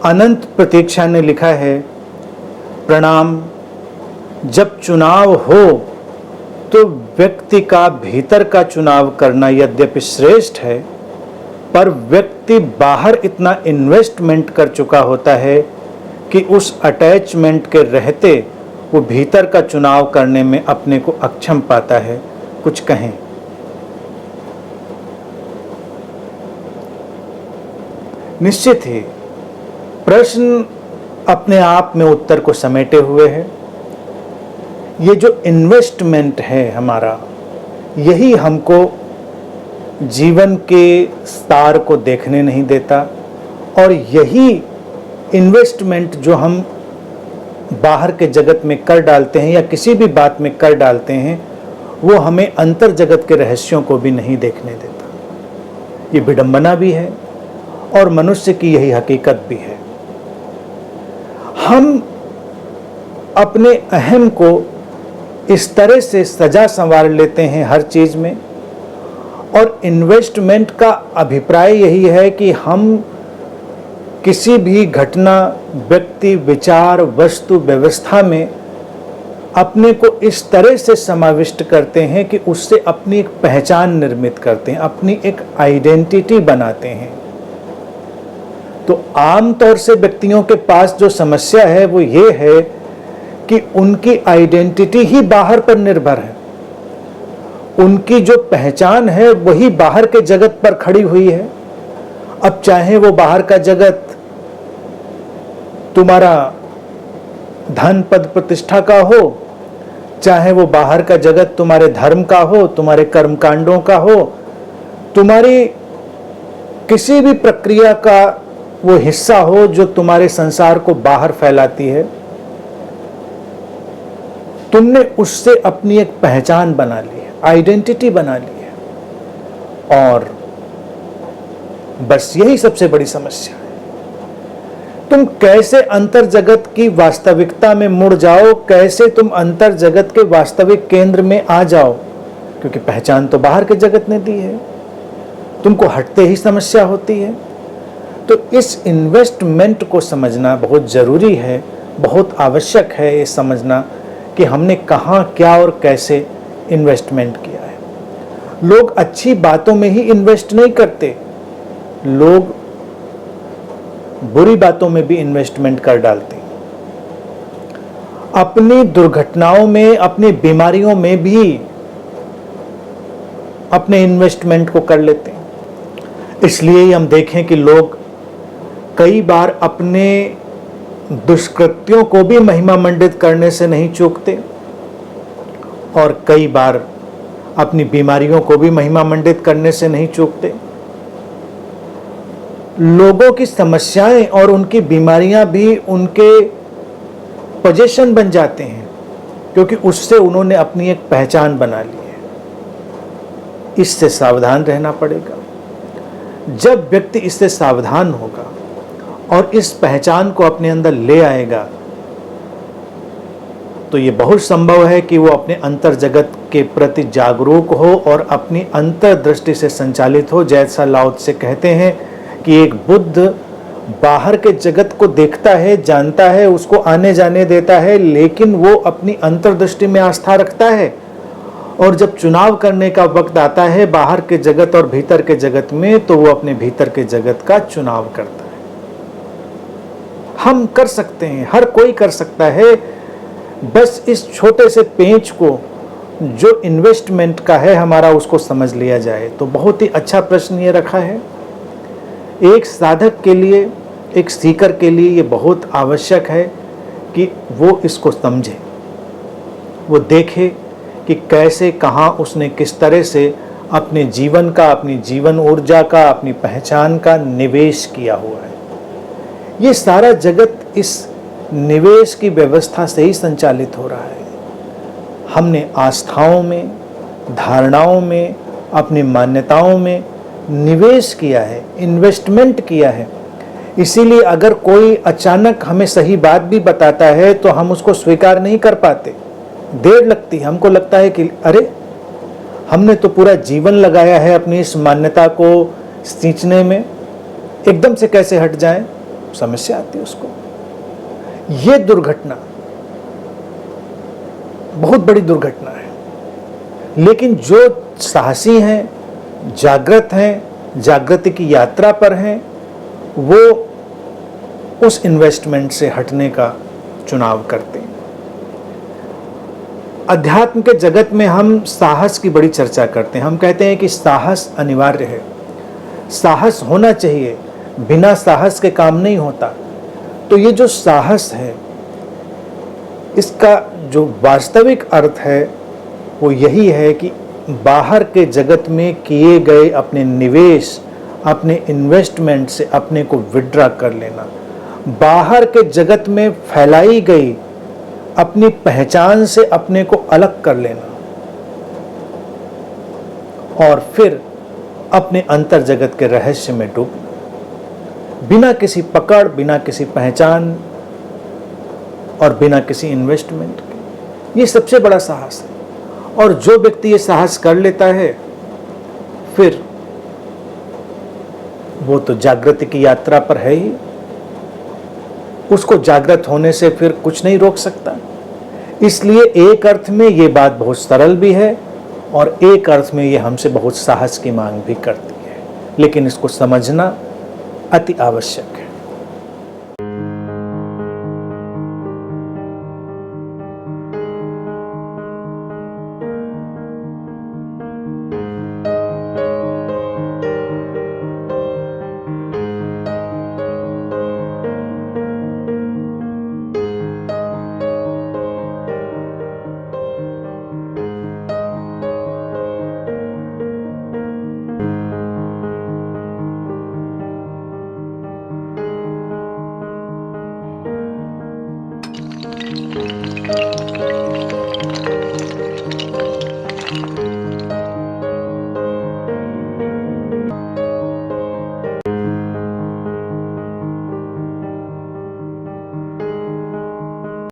अनंत प्रतीक्षा ने लिखा है, प्रणाम। जब चुनाव हो तो व्यक्ति का भीतर का चुनाव करना यद्यपि श्रेष्ठ है, पर व्यक्ति बाहर इतना इन्वेस्टमेंट कर चुका होता है कि उस अटैचमेंट के रहते वो भीतर का चुनाव करने में अपने को अक्षम पाता है। कुछ कहें। निश्चित ही प्रश्न अपने आप में उत्तर को समेटे हुए है। ये जो इन्वेस्टमेंट है हमारा, यही हमको जीवन के स्टार को देखने नहीं देता, और यही इन्वेस्टमेंट जो हम बाहर के जगत में कर डालते हैं या किसी भी बात में कर डालते हैं, वो हमें अंतर जगत के रहस्यों को भी नहीं देखने देता। ये विडंबना भी है और मनुष्य की यही हकीकत भी है। हम अपने अहम को इस तरह से सजा संवार लेते हैं हर चीज में, और इन्वेस्टमेंट का अभिप्राय यही है कि हम किसी भी घटना, व्यक्ति, विचार, वस्तु, व्यवस्था में अपने को इस तरह से समाविष्ट करते हैं कि उससे अपनी एक पहचान निर्मित करते हैं, अपनी एक आइडेंटिटी बनाते हैं। तो आमतौर से व्यक्तियों के पास जो समस्या है वो ये है कि उनकी आइडेंटिटी ही बाहर पर निर्भर है। उनकी जो पहचान है वही बाहर के जगत पर खड़ी हुई है। अब चाहे वो बाहर का जगत तुम्हारा धन, पद, प्रतिष्ठा का हो, चाहे वो बाहर का जगत तुम्हारे धर्म का हो, तुम्हारे कर्मकांडों का हो, तुम्हारी किसी भी प्रक्रिया का वो हिस्सा हो जो तुम्हारे संसार को बाहर फैलाती है, तुमने उससे अपनी एक पहचान बना ली है, आइडेंटिटी बना ली है। और बस यही सबसे बड़ी समस्या है। तुम कैसे अंतर जगत की वास्तविकता में मुड़ जाओ, कैसे तुम अंतर जगत के वास्तविक केंद्र में आ जाओ, क्योंकि पहचान तो बाहर के जगत ने दी है, तुमको हटते ही समस्या होती है। तो इस इन्वेस्टमेंट को समझना बहुत जरूरी है, बहुत आवश्यक है ये समझना कि हमने कहाँ, क्या और कैसे इन्वेस्टमेंट किया है। लोग अच्छी बातों में ही इन्वेस्ट नहीं करते, लोग बुरी बातों में भी इन्वेस्टमेंट कर डालते हैं। अपनी दुर्घटनाओं में, अपनी बीमारियों में भी अपने इन्वेस्टमेंट को कर लेते हैं। इसलिए ही हम देखें कि लोग कई बार अपने दुष्कृत्यों को भी महिमा मंडित करने से नहीं चूकते, और कई बार अपनी बीमारियों को भी महिमा मंडित करने से नहीं चूकते। लोगों की समस्याएं और उनकी बीमारियां भी उनके पोजीशन बन जाते हैं, क्योंकि उससे उन्होंने अपनी एक पहचान बना ली है। इससे सावधान रहना पड़ेगा। जब व्यक्ति इससे सावधान होगा और इस पहचान को अपने अंदर ले आएगा, तो ये बहुत संभव है कि वो अपने अंतर जगत के प्रति जागरूक हो और अपनी अंतर दृष्टि से संचालित हो। जैसा लाओ त्से कहते हैं कि एक बुद्ध बाहर के जगत को देखता है, जानता है, उसको आने जाने देता है, लेकिन वो अपनी अंतर्दृष्टि में आस्था रखता है, और जब चुनाव करने का वक्त आता है बाहर के जगत और भीतर के जगत में, तो वो अपने भीतर के जगत का चुनाव करता है। हम कर सकते हैं, हर कोई कर सकता है, बस इस छोटे से पेंच को जो इन्वेस्टमेंट का है हमारा, उसको समझ लिया जाए। तो बहुत ही अच्छा प्रश्न ये रखा है। एक साधक के लिए, एक सीकर के लिए ये बहुत आवश्यक है कि वो इसको समझे, वो देखे कि कैसे, कहाँ उसने किस तरह से अपने जीवन का, अपनी जीवन ऊर्जा का, अपनी पहचान का निवेश किया हुआ है। ये सारा जगत इस निवेश की व्यवस्था से ही संचालित हो रहा है। हमने आस्थाओं में, धारणाओं में, अपनी मान्यताओं में निवेश किया है, इन्वेस्टमेंट किया है। इसीलिए अगर कोई अचानक हमें सही बात भी बताता है तो हम उसको स्वीकार नहीं कर पाते, देर लगती है। हमको लगता है कि अरे, हमने तो पूरा जीवन लगाया है अपनी इस मान्यता को सींचने में, एकदम से कैसे हट जाए। समस्या आती है उसको। ये दुर्घटना बहुत बड़ी दुर्घटना है। लेकिन जो साहसी हैं, जागृत हैं, जागृति की यात्रा पर हैं, वो उस इन्वेस्टमेंट से हटने का चुनाव करते हैं। अध्यात्म के जगत में हम साहस की बड़ी चर्चा करते हैं। हम कहते हैं कि साहस अनिवार्य है, साहस होना चाहिए, बिना साहस के काम नहीं होता। तो ये जो साहस है, इसका जो वास्तविक अर्थ है वो यही है कि बाहर के जगत में किए गए अपने निवेश, अपने इन्वेस्टमेंट से अपने को विड्रॉ कर लेना, बाहर के जगत में फैलाई गई अपनी पहचान से अपने को अलग कर लेना और फिर अपने अंतर जगत के रहस्य में डूबना, बिना किसी पकड़, बिना किसी पहचान और बिना किसी इन्वेस्टमेंट के। ये सबसे बड़ा साहस है। और जो व्यक्ति ये साहस कर लेता है, फिर वो तो जागृति की यात्रा पर है ही। उसको जागृत होने से फिर कुछ नहीं रोक सकता। इसलिए एक अर्थ में ये बात बहुत सरल भी है और एक अर्थ में ये हमसे बहुत साहस की मांग भी करती है। लेकिन इसको समझना अति आवश्यक है।